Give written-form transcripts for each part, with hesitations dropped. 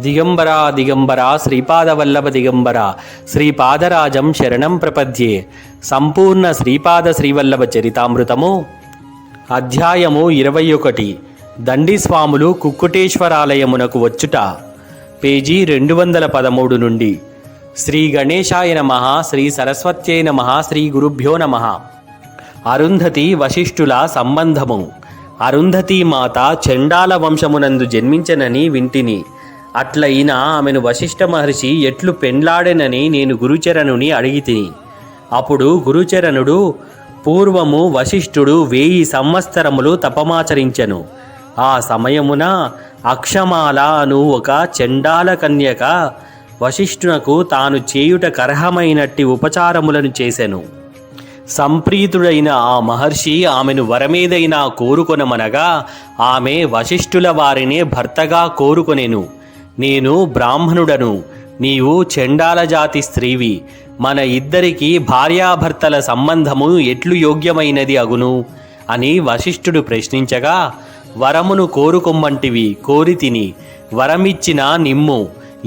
దిగంబరా దిగంబరా శ్రీపాదవల్లభ దిగంబరా శ్రీపాదరాజం శరణం ప్రపద్యే. సంపూర్ణ శ్రీపాద శ్రీవల్లభ చరితామృతము అధ్యాయము 21. దండిస్వాములు కుక్కుటేశ్వరాలయమునకు వచ్చుట. పేజీ 213 నుండి. శ్రీ గణేశాయ నమః. శ్రీ సరస్వత్యై నమః. శ్రీ గురుభ్యో నమః. అరుంధతి వశిష్ఠుల సంబంధము. అరుంధతీ మాత చండాల వంశమునందు జన్మించనని వింటిని. అట్లయిన ఆమెను వశిష్ఠ మహర్షి ఎట్లు పెండ్లాడెనని నేను గురుచరణుని అడిగితిని. అప్పుడు గురుచరణుడు, పూర్వము వశిష్ఠుడు 1000 సంవత్సరములు తపమాచరించెను. ఆ సమయమున అక్షమాల అను ఒక చండాల కన్యక వశిష్ఠునకు తాను చేయుట కర్హమైనట్టి ఉపచారములను చేసెను. సంప్రీతుడైన ఆ మహర్షి ఆమెను వరమేదైనా కోరుకొనమనగా ఆమె వశిష్ఠుల వారినే భర్తగా కోరుకొనెను. నేను బ్రాహ్మణుడను, నీవు చండాల జాతి స్త్రీవి, మన ఇద్దరికి భార్యాభర్తల సంబంధము ఎట్లు యోగ్యమైనది అగును అని వశిష్ఠుడు ప్రశ్నించగా, వరమును కోరుకొమ్మంటివి, కోరి తిని, వరమిచ్చిన నిమ్ము,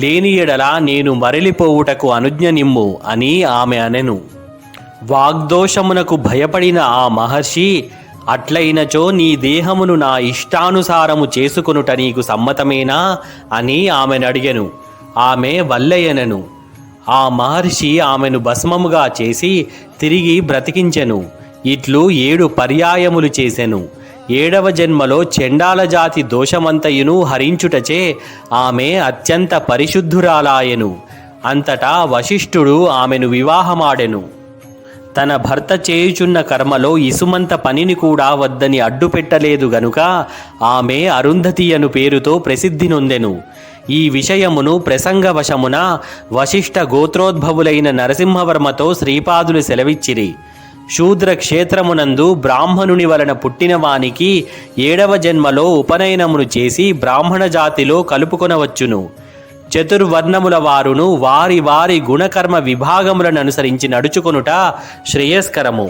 లేని ఎడల నేను మరలిపోవుటకు అనుజ్ఞ నిమ్ము అని ఆమె అనెను. వాగ్దోషమునకు భయపడిన ఆ మహర్షి, అట్లయినచో నీ దేహమును నా ఇష్టానుసారము చేసుకొనుట నీకు సమ్మతమేనా అని ఆమెను అడిగెను. ఆమె వల్లయనెను. ఆ మహర్షి ఆమెను భస్మముగా చేసి తిరిగి బ్రతికించెను. ఇట్లు 7 పర్యాయములు చేసెను. 7వ జన్మలో చండాల జాతి దోషమంతయును హరించుటచే ఆమె అత్యంత పరిశుద్ధురాలాయెను. అంతటా వశిష్ఠుడు ఆమెను వివాహమాడెను. తన భర్త చేయుచున్న కర్మలో ఇసుమంత పనిని కూడా వద్దని అడ్డుపెట్టలేదు గనుక ఆమె అరుంధతి అను పేరుతో ప్రసిద్ధి నొందెను. ఈ విషయమును ప్రసంగవశమున వశిష్ఠ గోత్రోద్భవులైన నరసింహవర్మతో శ్రీపాదులు సెలవిచ్చిరి. శూద్ర క్షేత్రమునందు బ్రాహ్మణుని వలన పుట్టిన వానికి 7వ జన్మలో ఉపనయనమును చేసి బ్రాహ్మణ జాతిలో కలుపుకొనవచ్చును. చతుర్వర్ణముల వారును వారి వారి గుణకర్మ విభాగములను అనుసరించి నడుచుకొనుట శ్రేయస్కరము.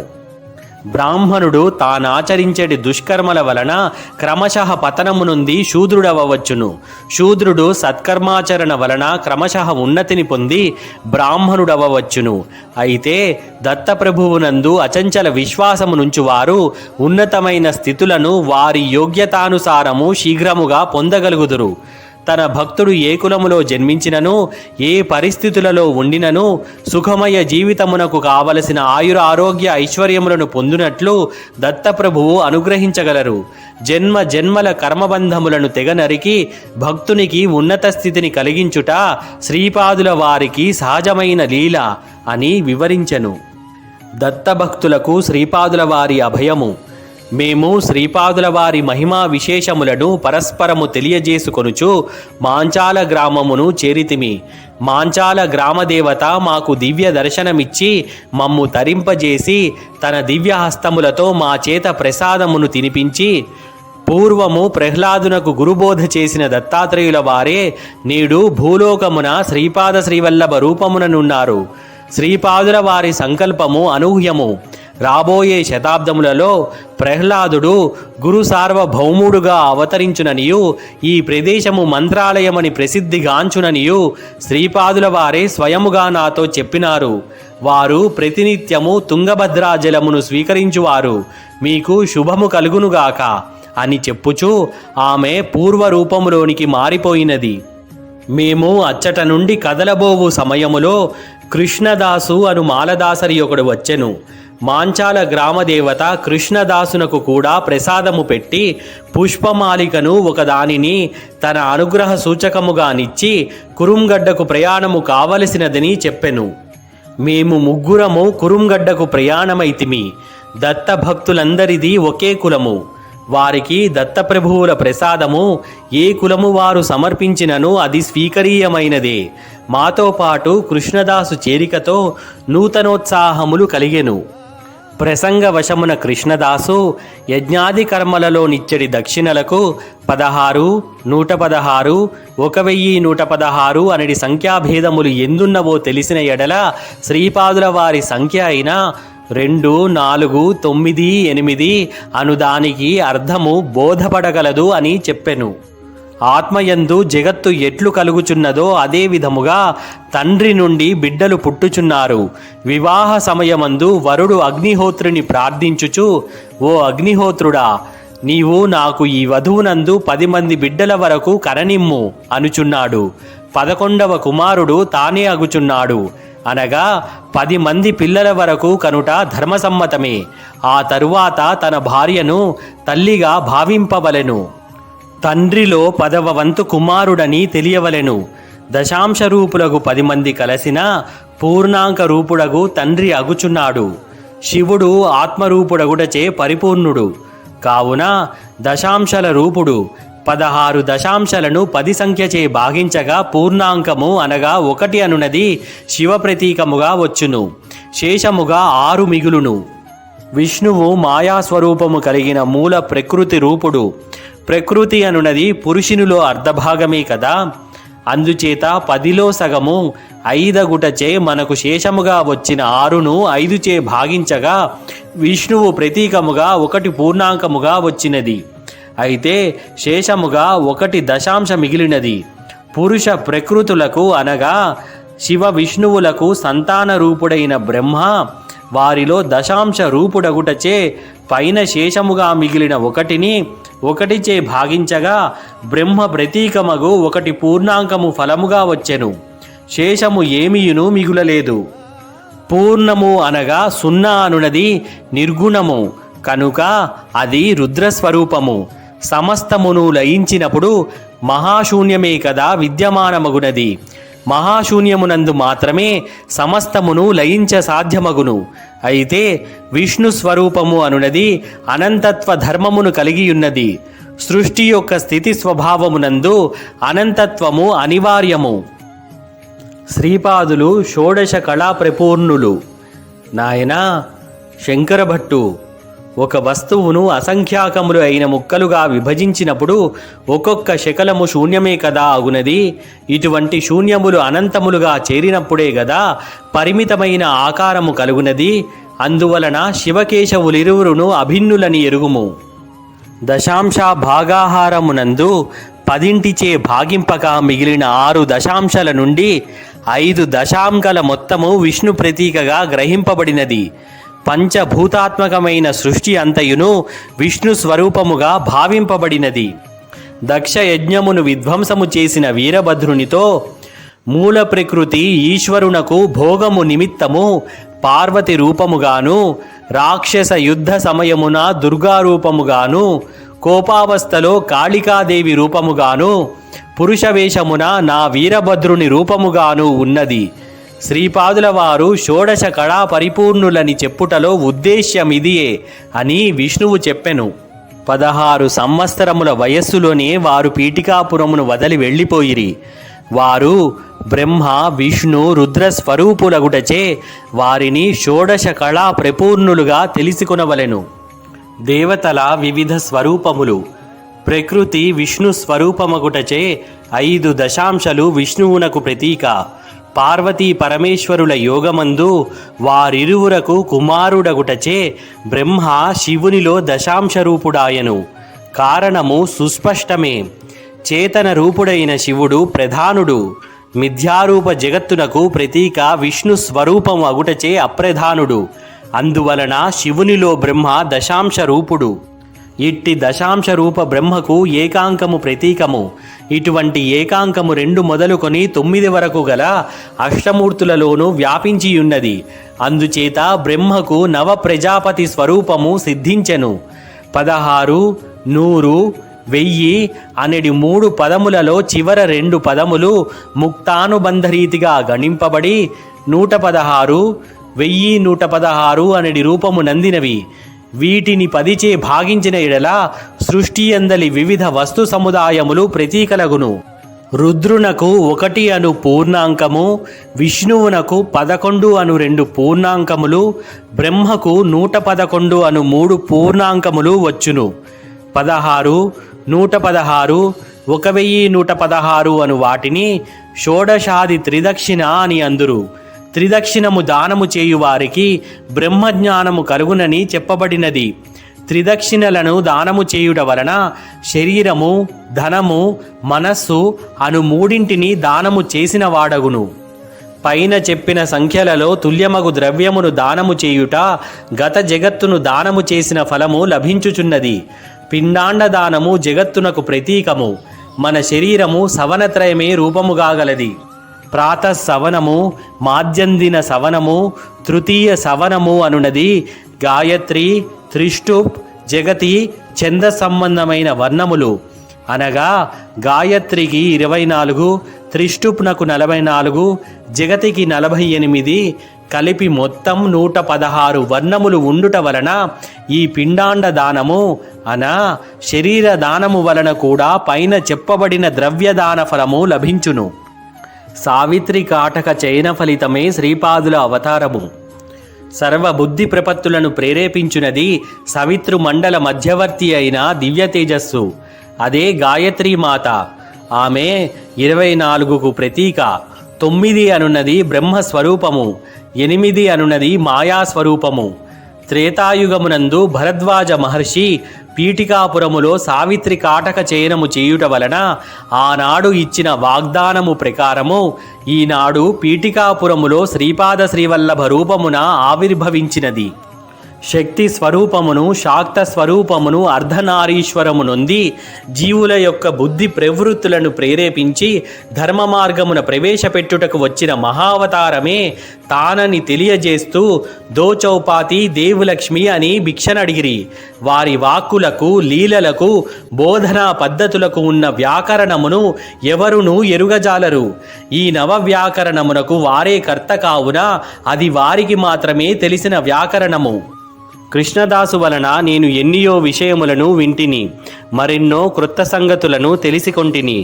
బ్రాహ్మణుడు తానాచరించేటి దుష్కర్మల వలన క్రమశః పతనము నుండి శూద్రుడవవచ్చును. శూద్రుడు సత్కర్మాచరణ వలన క్రమశః ఉన్నతిని పొంది బ్రాహ్మణుడవవచ్చును. అయితే దత్తప్రభువునందు అచంచల విశ్వాసమునుంచు వారు ఉన్నతమైన స్థితులను వారి యోగ్యతానుసారము శీఘ్రముగా పొందగలుగుదురు. తన భక్తుడు ఏ కులములో జన్మించినను, ఏ పరిస్థితులలో ఉండినను సుఖమయ జీవితమునకు కావలసిన ఆయుర ఆరోగ్య ఐశ్వర్యములను పొందునట్లు దత్తప్రభువు అనుగ్రహించగలరు. జన్మ జన్మల కర్మబంధములను తెగనరికి భక్తునికి ఉన్నత స్థితిని కలిగించుట శ్రీపాదుల వారికి సహజమైన లీల అని వివరించెను. దత్తభక్తులకు శ్రీపాదుల వారి అభయము. మేము శ్రీపాదుల వారి మహిమా విశేషములను పరస్పరము తెలియజేసుకొనుచు మాంచాల గ్రామమును చేరితిమి. మాంచాల గ్రామదేవత మాకు దివ్య దర్శనమిచ్చి మమ్ము తరింపజేసి తన దివ్య హస్తములతో మా చేత ప్రసాదమును తినిపించి, పూర్వము ప్రహ్లాదునకు గురుబోధ చేసిన దత్తాత్రేయుల వారే నేడు భూలోకమున శ్రీపాద శ్రీవల్లభ రూపముననున్నారు. శ్రీపాదుల వారి సంకల్పము అనూహ్యము. రాబోయే శతాబ్దములలో ప్రహ్లాదుడు గురు సార్వభౌముడుగా అవతరించుననియు, ఈ ప్రదేశము మంత్రాలయమని ప్రసిద్ధిగాంచుననియు శ్రీపాదుల వారే స్వయముగా నాతో చెప్పినారు. వారు ప్రతినిత్యము తుంగభద్రా జలమును స్వీకరించువారు. మీకు శుభము కలుగునుగాక అని చెప్పుచు ఆమె పూర్వరూపములోనికి మారిపోయినది. మేము అచ్చట నుండి కదలబోవు సమయములో కృష్ణదాసు అను మాలదాసరి ఒకడు వచ్చెను. మాంచాల గ్రామదేవత కృష్ణదాసునకు కూడా ప్రసాదము పెట్టి పుష్పమాలికను ఒకదానిని తన అనుగ్రహ సూచకముగా నిచ్చి కురుంగడ్డకు ప్రయాణము కావలసినదని చెప్పెను. మేము ముగ్గురము కురుంగడ్డకు ప్రయాణమైతిమి. దత్తభక్తులందరిది ఒకే కులము. వారికి దత్తప్రభువుల ప్రసాదము ఏ కులము వారు సమర్పించినను అది స్వీకరీయమైనదే. మాతో పాటు కృష్ణదాసు చేరికతో నూతనోత్సాహములు కలిగెను. ప్రసంగవశమున కృష్ణదాసు యజ్ఞాది కర్మలలో నిచ్చడి దక్షిణలకు 16, 116, 1116 అనడి సంఖ్యాభేదములు ఎందున్నవో తెలిసిన ఎడల శ్రీపాదుల వారి సంఖ్య అయిన 2, 4, 9, 8 అనుదానికి అర్థము బోధపడగలదు అని చెప్పెను. ఆత్మయందు జగత్తు ఎట్లు కలుగుచున్నదో అదే విధముగా తండ్రి నుండి బిడ్డలు పుట్టుచున్నారు. వివాహ సమయమందు వరుడు అగ్నిహోత్రుని ప్రార్థించుచు, ఓ అగ్నిహోత్రుడా, నీవు నాకు ఈ వధువునందు 10 మంది బిడ్డల వరకు కరనిమ్ము అనుచున్నాడు. 11వ కుమారుడు తానే అగుచున్నాడు. అనగా 10 మంది పిల్లల వరకు కనుట ధర్మసమ్మతమే. ఆ తరువాత తన భార్యను తల్లిగా భావింపవలెను. తండ్రిలో 10వ వంతు కుమారుడని తెలియవలెను. దశాంశ రూపులకు 10 మంది కలిసిన పూర్ణాంక రూపుడగు తండ్రి అగుచున్నాడు. శివుడు ఆత్మరూపుడగుటచే పరిపూర్ణుడు. కావున దశాంశల రూపుడు 16 దశాంశలను 10 సంఖ్యచే భాగించగా పూర్ణాంకము అనగా 1 అనునది శివ ప్రతీకముగా వచ్చును. శేషముగా 6 మిగులును. విష్ణువు మాయాస్వరూపము కలిగిన మూల ప్రకృతి రూపుడు. ప్రకృతి అనునది పురుషునిలో అర్ధభాగమే కదా. అందుచేత 10లో సగము 5 మనకు శేషముగా వచ్చిన 6ను 5చే భాగించగా విష్ణువు ప్రతీకముగా 1 పూర్ణాంకముగా వచ్చినది. అయితే శేషముగా 1 దశాంశ మిగిలినది. పురుష ప్రకృతులకు అనగా శివ విష్ణువులకు సంతాన రూపుడైన బ్రహ్మ వారిలో దశాంశ రూపుడగుటచే పైన శేషముగా మిగిలిన 1ని 1చే భాగించగా బ్రహ్మ ప్రతీకమగు 1 పూర్ణాంకము ఫలముగా వచ్చెను. శేషము ఏమీయును మిగులలేదు. పూర్ణము అనగా 0 అనునది నిర్గుణము కనుక అది రుద్రస్వరూపము. సమస్తమును లయించినప్పుడు మహాశూన్యమే కదా విద్యమానమగునది. మహాశూన్యమునందు మాత్రమే సమస్తమును లయించ సాధ్యమగును. అయితే విష్ణు స్వరూపము అనునది అనంతత్వ ధర్మమును కలిగియున్నది. సృష్టి యొక్క స్థితి స్వభావమునందు అనంతత్వము అనివార్యము. శ్రీపాదులు షోడశ కళా ప్రపూర్ణులు. నాయనా శంకరభట్టు, ఒక వస్తువును అసంఖ్యాకములు అయిన ముక్కలుగా విభజించినప్పుడు ఒక్కొక్క శకలము శూన్యమే కదా అగునది. ఇటువంటి శూన్యములు అనంతములుగా చేరినప్పుడే గదా పరిమితమైన ఆకారము కలుగునది. అందువలన శివకేశవులిరువురును అభిన్నులని ఎరుగుము. దశాంశ భాగాహారమునందు 10చే భాగింపక మిగిలిన 6 దశాంశాల నుండి 5 దశాంకాల మొత్తము విష్ణు ప్రతీకగా గ్రహింపబడినది. పంచభూతాత్మకమైన సృష్టి అంతయును విష్ణు స్వరూపముగా భావింపబడినది. దక్ష యజ్ఞమును విధ్వంసము చేసిన వీరభద్రునితో మూల ప్రకృతి ఈశ్వరునకు భోగము నిమిత్తము పార్వతి రూపముగాను, రాక్షస యుద్ధ సమయమున దుర్గారూపముగాను, కోపావస్థలో కాళికాదేవి రూపముగాను, పురుషవేషమున నా వీరభద్రుని రూపముగాను ఉన్నది. శ్రీపాదుల వారు షోడశ కళా పరిపూర్ణులని చెప్పుటలో ఉద్దేశ్యమిదియే అని విష్ణువు చెప్పెను. 16 సంవత్సరముల వయస్సులోనే వారు పీఠికాపురమును వదిలి వెళ్ళిపోయిరి. వారు బ్రహ్మ విష్ణు రుద్ర స్వరూపులగుటచే వారిని షోడశ కళా ప్రపూర్ణులుగా తెలుసుకొనవలెను. దేవతల వివిధ స్వరూపములు. ప్రకృతి విష్ణు స్వరూపమగుటచే 5 దశాంశాలు విష్ణువునకు ప్రతీక. పార్వతీ పరమేశ్వరుల యోగమందు వారిరువురకు కుమారుడగుటచే బ్రహ్మ శివునిలో దశాంశ రూపుడాయను. కారణము సుస్పష్టమే. చేతన రూపుడైన శివుడు ప్రధానుడు. మిథ్యారూప జగత్తునకు ప్రతీక విష్ణు స్వరూపం అగుటచే అప్రధానుడు. అందువలన శివునిలో బ్రహ్మ దశాంశ రూపుడు. ఇట్టి దశాంశ రూప బ్రహ్మకు ఏకాంకము ప్రతీకము. ఇటువంటి ఏకాంకము 2 మొదలుకొని 9 వరకు గల అష్టమూర్తులలోనూ వ్యాపించియున్నది. అందుచేత బ్రహ్మకు నవ ప్రజాపతి స్వరూపము సిద్ధించెను. 16, 100, 1000 అనడి 3 పదములలో చివర 2 పదములు ముక్తానుబంధరీతిగా గణింపబడి 116, 1116 అనడి రూపము నందినవి. వీటిని 10చే భాగించిన ఎడల సృష్టి అందలి వివిధ వస్తు సముదాయములు ప్రతీకలగును. రుద్రునకు 1 అను పూర్ణాంకము, విష్ణువునకు 11 అను 2 పూర్ణాంకములు, బ్రహ్మకు 111 అను 3 పూర్ణాంకములు వచ్చును. 16, 116, 1116 అను వాటిని షోడశాది త్రిదక్షిణ అని అందురు. త్రిదక్షిణము దానము చేయువారికి బ్రహ్మజ్ఞానము కలుగునని చెప్పబడినది. త్రిదక్షిణలను దానము చేయుట వలన శరీరము, ధనము, మనస్సు అను మూడింటిని దానము చేసిన వాడగును. పైన చెప్పిన సంఖ్యలలో తుల్యమగు ద్రవ్యమును దానము చేయుట గత జగత్తును దానము చేసిన ఫలము లభించుచున్నది. పిండాండ దానము జగత్తునకు ప్రతీకము. మన శరీరము సవనత్రయమే రూపముగాగలది. ప్రాతఃసవనము, మాధ్యందిన సవనము, తృతీయ సవనము అనునది గాయత్రి, త్రిష్టుప్, జగతి, ఛంద సంబంధమైన వర్ణములు. అనగా గాయత్రికి 24, త్రిష్టుప్నకు 44, జగతికి 48, కలిపి మొత్తం 116 వర్ణములు ఉండుట వలన ఈ పిండాండ దానము శరీర దానము వలన కూడా పైన చెప్పబడిన ద్రవ్యదాన ఫలము లభించును. సావిత్రి కాటక చయన ఫలితమే శ్రీపాదుల అవతారము. సర్వబుద్ధి ప్రపత్తులను ప్రేరేపించునది సవితృ మండల మధ్యవర్తి అయిన దివ్య తేజస్సు. అదే గాయత్రీమాత. ఆమె 24కు ప్రతీక. 9 అనున్నది బ్రహ్మస్వరూపము, 8 అనున్నది మాయాస్వరూపము. త్రేతాయుగమునందు భరద్వాజ మహర్షి పీఠికాపురములో సావిత్రి కాటక చయనము చేయుట వలన ఆనాడు ఇచ్చిన వాగ్దానము ప్రకారము ఈనాడు పీఠికాపురములో శ్రీపాద శ్రీవల్లభ రూపమున ఆవిర్భవించినది. శక్తి స్వరూపమును, శాక్త స్వరూపమును, అర్ధనారీశ్వరము నొంది జీవుల యొక్క బుద్ధి ప్రవృత్తులను ప్రేరేపించి ధర్మ మార్గమున ప్రవేశపెట్టుటకు వచ్చిన మహావతారమే తానని తెలియజేస్తూ దోచౌపాతి దేవులక్ష్మి అని భిక్షనడిగిరి. వారి వాక్కులకు, లీలలకు, బోధనా పద్ధతులకు ఉన్న వ్యాకరణమును ఎవరునూ ఎరుగజాలరు. ఈ నవ వ్యాకరణమునకు వారే కర్త కావున అది వారికి మాత్రమే తెలిసిన వ్యాకరణము. కృష్ణదాసు వలన నేను ఎన్నియో విషయములను వింటిని, మరెన్నో క్రొత్త సంగతులను తెలిసికొంటిని.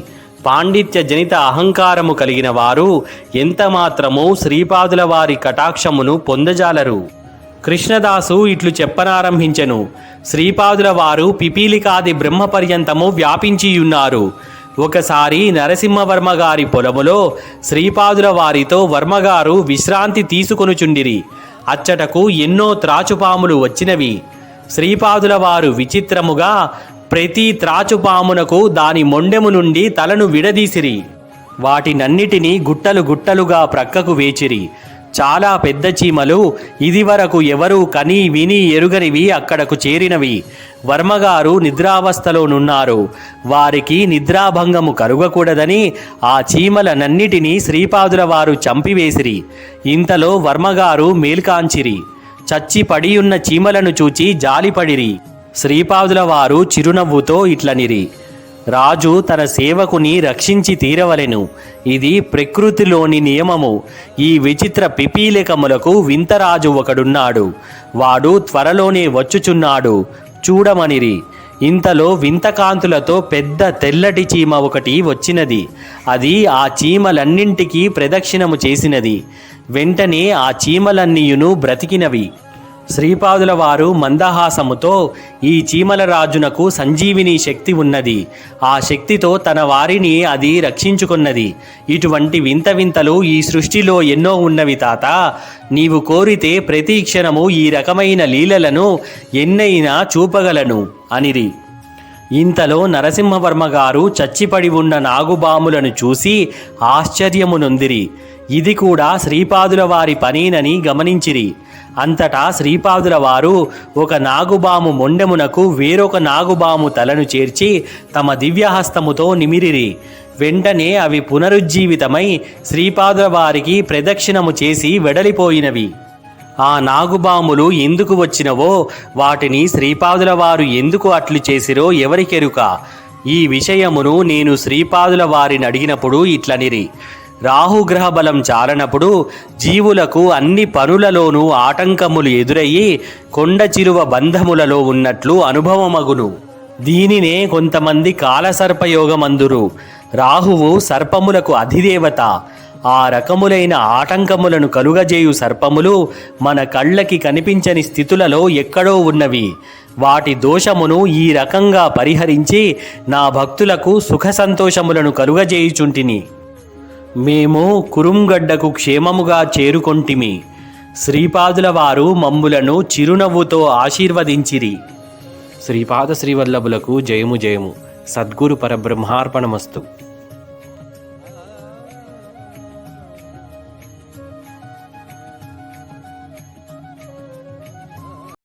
పాండిత్య జనిత అహంకారము కలిగిన వారు ఎంత మాత్రమూ శ్రీపాదుల వారి కటాక్షమును పొందజాలరు. కృష్ణదాసు ఇట్లు చెప్పనారంభించెను. శ్రీపాదుల వారు పిపీలికాది బ్రహ్మపర్యంతము వ్యాపించియున్నారు. ఒకసారి నరసింహవర్మ గారి పొలములో శ్రీపాదుల వారితో వర్మగారు విశ్రాంతి తీసుకొనుచుండిరి. అచ్చటకు ఎన్నో త్రాచుపాములు వచ్చినవి. శ్రీపాదుల వారు విచిత్రముగా ప్రతి త్రాచుపామునకు దాని మొండెము నుండి తలను విడదీసిరి. వాటినన్నిటినీ గుట్టలు గుట్టలుగా ప్రక్కకు వేచిరి. చాలా పెద్ద చీమలు, ఇదివరకు ఎవరూ కని విని ఎరుగనివి అక్కడకు చేరినవి. వర్మగారు నిద్రావస్థలోనున్నారు. వారికి నిద్రాభంగము కలుగకూడదని ఆ చీమలనన్నిటినీ శ్రీపాదుల వారు చంపివేసిరి. ఇంతలో వర్మగారు మేల్కాంచిరి. చచ్చి పడియున్న చీమలను చూచి జాలిపడిరి. శ్రీపాదుల వారు చిరునవ్వుతో ఇట్లనిరి: రాజు తన సేవకుని రక్షించి తీరవలెను. ఇది ప్రకృతిలోని నియమము. ఈ విచిత్ర పిపీలికములకు వింతరాజు ఒకడున్నాడు. వాడు త్వరలోనే వచ్చుచున్నాడు, చూడమనిరి. ఇంతలో వింతకాంతులతో పెద్ద తెల్లటి చీమ ఒకటి వచ్చినది. అది ఆ చీమలన్నింటికీ ప్రదక్షిణము చేసినది. వెంటనే ఆ చీమలన్నీయును బ్రతికినవి. శ్రీపాదుల వారు మందహాసముతో, ఈ చీమల రాజునకు సంజీవిని శక్తి ఉన్నది. ఆ శక్తితో తన వారిని అది రక్షించుకున్నది. ఇటువంటి వింత వింతలు ఈ సృష్టిలో ఎన్నో ఉన్నవి తాత. నీవు కోరితే ప్రతి క్షణము ఈ రకమైన లీలలను ఎన్నైనా చూపగలను అనిరి. ఇంతలో నరసింహవర్మ గారు చచ్చిపడి ఉన్న నాగుబాములను చూసి ఆశ్చర్యము నొందిరి. ఇది కూడా శ్రీపాదుల వారి పనేనని గమనించిరి. అంతటా శ్రీపాదుల వారు ఒక నాగుబాము మొండెమునకు వేరొక నాగుబాము తలను చేర్చి తమ దివ్యహస్తముతో నిమిరిరి. వెంటనే అవి పునరుజ్జీవితమై శ్రీపాదుల వారికి ప్రదక్షిణము చేసి వెడలిపోయినవి. ఆ నాగుబాములు ఎందుకు వచ్చినవో, వాటిని శ్రీపాదుల వారు ఎందుకు అట్లు చేసిరో ఎవరికెరుక. ఈ విషయమును నేను శ్రీపాదుల వారిని అడిగినప్పుడు ఇట్లనిరి: రాహుగ్రహ బలం చాలనప్పుడు జీవులకు అన్ని పనులలోనూ ఆటంకములు ఎదురయ్యి కొండ చిలువ బంధములలో ఉన్నట్లు అనుభవమగును. దీనినే కొంతమంది కాలసర్పయోగమందురు. రాహువు సర్పములకు అధిదేవత. ఆ రకములైన ఆటంకములను కలుగజేయు సర్పములు మన కళ్ళకి కనిపించని స్థితులలో ఎక్కడో ఉన్నవి. వాటి దోషమును ఈ రకంగా పరిహరించి నా భక్తులకు సుఖ సంతోషములను కలుగజేయుచుంటిని. మేము కురుంగడ్డకు క్షేమముగా చేరుకొంటిమి. శ్రీపాదుల వారు మమ్ములను చిరునవ్వుతో ఆశీర్వదించిరి. శ్రీపాద శ్రీవల్లభులకు జయము జయము. సద్గురు పరబ్రహ్మార్పణమస్తు.